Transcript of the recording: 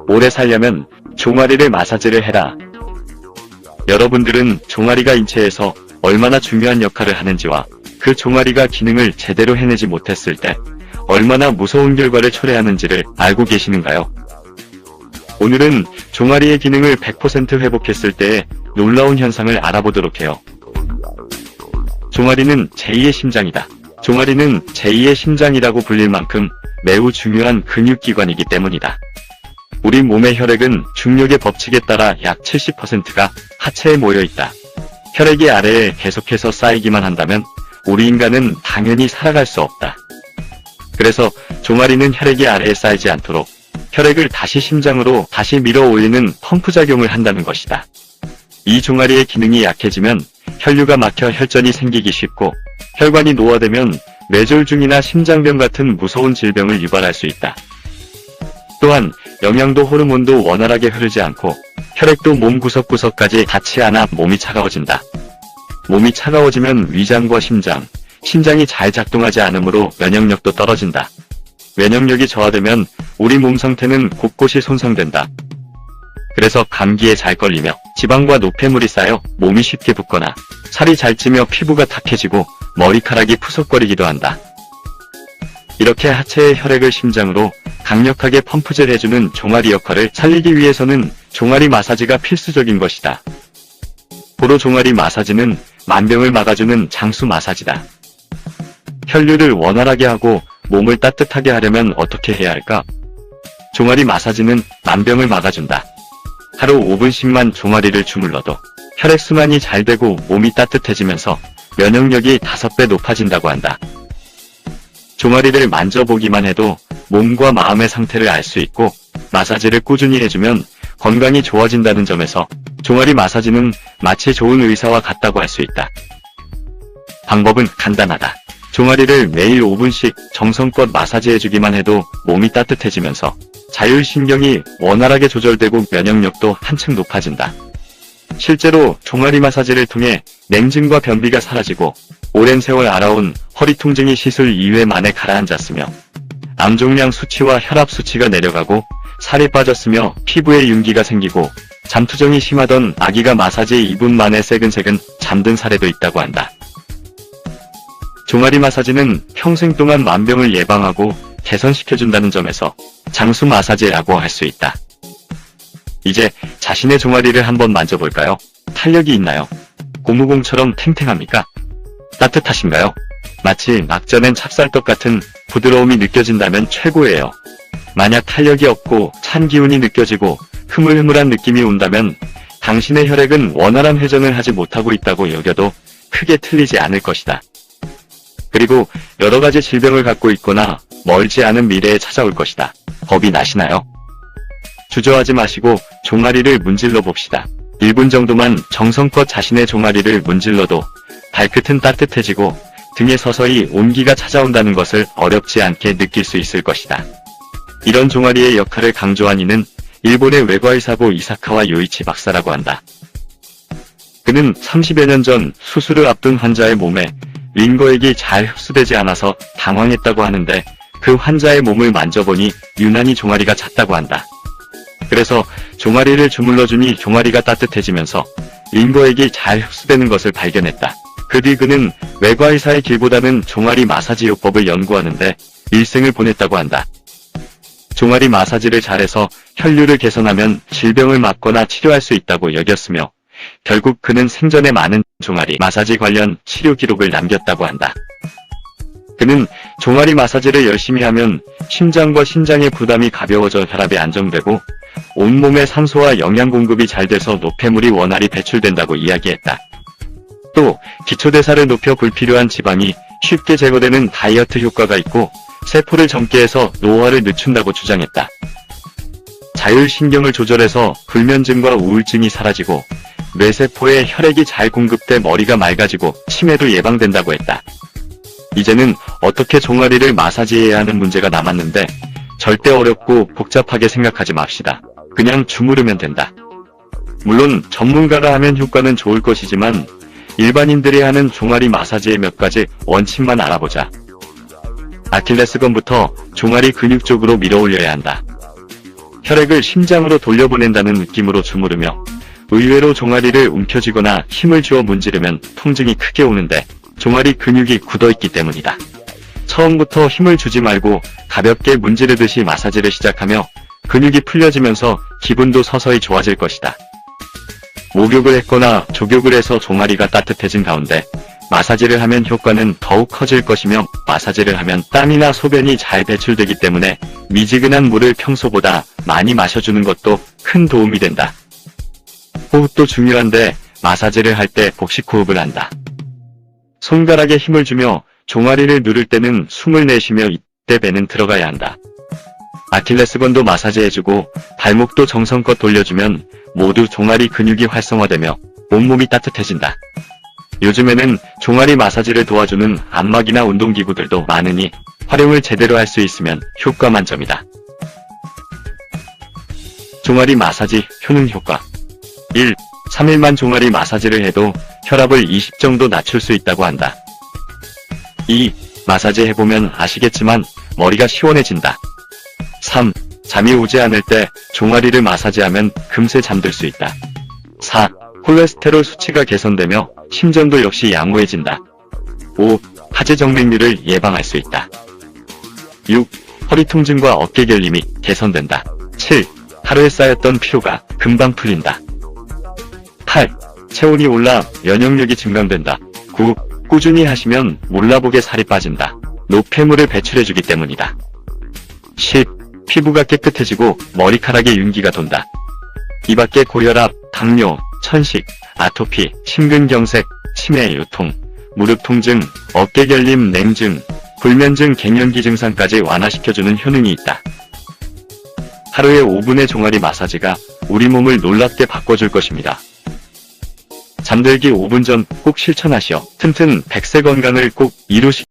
오래 살려면 종아리를 마사지를 해라. 여러분들은 종아리가 인체에서 얼마나 중요한 역할을 하는지와 그 종아리가 기능을 제대로 해내지 못했을 때 얼마나 무서운 결과를 초래하는지를 알고 계시는가요? 오늘은 종아리의 기능을 100% 회복했을 때의 놀라운 현상을 알아보도록 해요. 종아리는 제2의 심장이다. 종아리는 제2의 심장이라고 불릴 만큼 매우 중요한 근육기관이기 때문이다. 우리 몸의 혈액은 중력의 법칙에 따라 약 70%가 하체에 모여있다. 혈액이 아래에 계속해서 쌓이기만 한다면 우리 인간은 당연히 살아갈 수 없다. 그래서 종아리는 혈액이 아래에 쌓이지 않도록 혈액을 다시 심장으로 다시 밀어 올리는 펌프 작용을 한다는 것이다. 이 종아리의 기능이 약해지면 혈류가 막혀 혈전이 생기기 쉽고 혈관이 노화되면 뇌졸중이나 심장병 같은 무서운 질병을 유발할 수 있다. 또한 영양도 호르몬도 원활하게 흐르지 않고 혈액도 몸 구석구석까지 닿지 않아 몸이 차가워진다. 몸이 차가워지면 위장과 심장이 잘 작동하지 않으므로 면역력도 떨어진다. 면역력이 저하되면 우리 몸 상태는 곳곳이 손상된다. 그래서 감기에 잘 걸리며 지방과 노폐물이 쌓여 몸이 쉽게 붓거나 살이 잘 찌며 피부가 탁해지고 머리카락이 푸석거리기도 한다. 이렇게 하체의 혈액을 심장으로 강력하게 펌프질 해주는 종아리 역할을 살리기 위해서는 종아리 마사지가 필수적인 것이다. 고로 종아리 마사지는 만병을 막아주는 장수 마사지다. 혈류를 원활하게 하고 몸을 따뜻하게 하려면 어떻게 해야 할까? 종아리 마사지는 만병을 막아준다. 하루 5분씩만 종아리를 주물러도 혈액순환이 잘 되고 몸이 따뜻해지면서 면역력이 5배 높아진다고 한다. 종아리를 만져보기만 해도 몸과 마음의 상태를 알 수 있고 마사지를 꾸준히 해주면 건강이 좋아진다는 점에서 종아리 마사지는 마치 좋은 의사와 같다고 할 수 있다. 방법은 간단하다. 종아리를 매일 5분씩 정성껏 마사지해주기만 해도 몸이 따뜻해지면서 자율신경이 원활하게 조절되고 면역력도 한층 높아진다. 실제로 종아리 마사지를 통해 냉증과 변비가 사라지고 오랜 세월 앓아온 허리 통증이 시술 2회 만에 가라앉았으며 암종양 수치와 혈압 수치가 내려가고 살이 빠졌으며 피부에 윤기가 생기고 잠투정이 심하던 아기가 마사지 2분 만에 새근새근 잠든 사례도 있다고 한다. 종아리 마사지는 평생 동안 만병을 예방하고 개선시켜준다는 점에서 장수 마사지라고 할 수 있다. 이제 자신의 종아리를 한번 만져볼까요? 탄력이 있나요? 고무공처럼 탱탱합니까? 따뜻하신가요? 마치 낙져낸 찹쌀떡 같은 부드러움이 느껴진다면 최고예요. 만약 탄력이 없고 찬 기운이 느껴지고 흐물흐물한 느낌이 온다면 당신의 혈액은 원활한 회전을 하지 못하고 있다고 여겨도 크게 틀리지 않을 것이다. 그리고 여러가지 질병을 갖고 있거나 멀지 않은 미래에 찾아올 것이다. 겁이 나시나요? 주저하지 마시고 종아리를 문질러 봅시다. 1분 정도만 정성껏 자신의 종아리를 문질러도 발끝은 따뜻해지고 등에 서서히 온기가 찾아온다는 것을 어렵지 않게 느낄 수 있을 것이다. 이런 종아리의 역할을 강조한 이는 일본의 외과의사고 이사카와 요이치 박사라고 한다. 그는 30여 년 전 수술을 앞둔 환자의 몸에 링거액이 잘 흡수되지 않아서 당황했다고 하는데 그 환자의 몸을 만져보니 유난히 종아리가 찼다고 한다. 그래서 종아리를 주물러주니 종아리가 따뜻해지면서 링거액이 잘 흡수되는 것을 발견했다. 그 뒤 그는 외과의사의 길보다는 종아리 마사지 요법을 연구하는데 일생을 보냈다고 한다. 종아리 마사지를 잘해서 혈류를 개선하면 질병을 막거나 치료할 수 있다고 여겼으며 결국 그는 생전에 많은 종아리 마사지 관련 치료 기록을 남겼다고 한다. 그는 종아리 마사지를 열심히 하면 심장과 신장의 부담이 가벼워져 혈압이 안정되고 온몸의 산소와 영양 공급이 잘 돼서 노폐물이 원활히 배출된다고 이야기했다. 또 기초대사를 높여 불필요한 지방이 쉽게 제거되는 다이어트 효과가 있고 세포를 젊게 해서 노화를 늦춘다고 주장했다. 자율신경을 조절해서 불면증과 우울증이 사라지고 뇌세포에 혈액이 잘 공급돼 머리가 맑아지고 치매도 예방된다고 했다. 이제는 어떻게 종아리를 마사지해야 하는 문제가 남았는데 절대 어렵고 복잡하게 생각하지 맙시다. 그냥 주무르면 된다. 물론 전문가가 하면 효과는 좋을 것이지만 일반인들이 하는 종아리 마사지의 몇 가지 원칙만 알아보자. 아킬레스건부터 종아리 근육 쪽으로 밀어 올려야 한다. 혈액을 심장으로 돌려보낸다는 느낌으로 주무르며 의외로 종아리를 움켜쥐거나 힘을 주어 문지르면 통증이 크게 오는데 종아리 근육이 굳어있기 때문이다. 처음부터 힘을 주지 말고 가볍게 문지르듯이 마사지를 시작하며 근육이 풀려지면서 기분도 서서히 좋아질 것이다. 목욕을 했거나 족욕을 해서 종아리가 따뜻해진 가운데 마사지를 하면 효과는 더욱 커질 것이며 마사지를 하면 땀이나 소변이 잘 배출되기 때문에 미지근한 물을 평소보다 많이 마셔주는 것도 큰 도움이 된다. 호흡도 중요한데 마사지를 할 때 복식호흡을 한다. 손가락에 힘을 주며 종아리를 누를 때는 숨을 내쉬며 이때 배는 들어가야 한다. 아킬레스건도 마사지해주고 발목도 정성껏 돌려주면 모두 종아리 근육이 활성화되며 온몸이 따뜻해진다. 요즘에는 종아리 마사지를 도와주는 안마기나 운동기구들도 많으니 활용을 제대로 할 수 있으면 효과 만점이다. 종아리 마사지 효능 효과 1. 3일만 종아리 마사지를 해도 혈압을 20 정도 낮출 수 있다고 한다. 2. 마사지 해보면 아시겠지만 머리가 시원해진다. 3. 잠이 오지 않을 때 종아리를 마사지하면 금세 잠들 수 있다. 4. 콜레스테롤 수치가 개선되며 심전도 역시 양호해진다. 5. 하지정맥류를 예방할 수 있다. 6. 허리 통증과 어깨 결림이 개선된다. 7. 하루에 쌓였던 피로가 금방 풀린다. 8. 체온이 올라 면역력이 증강된다. 9. 꾸준히 하시면 몰라보게 살이 빠진다. 노폐물을 배출해주기 때문이다. 10. 피부가 깨끗해지고 머리카락에 윤기가 돈다. 이 밖에 고혈압, 당뇨, 천식, 아토피, 심근경색, 치매, 요통, 무릎 통증, 어깨 결림, 냉증, 불면증, 갱년기 증상까지 완화시켜주는 효능이 있다. 하루에 5분의 종아리 마사지가 우리 몸을 놀랍게 바꿔줄 것입니다. 잠들기 5분 전 꼭 실천하시어 튼튼 100세 건강을 꼭 이루시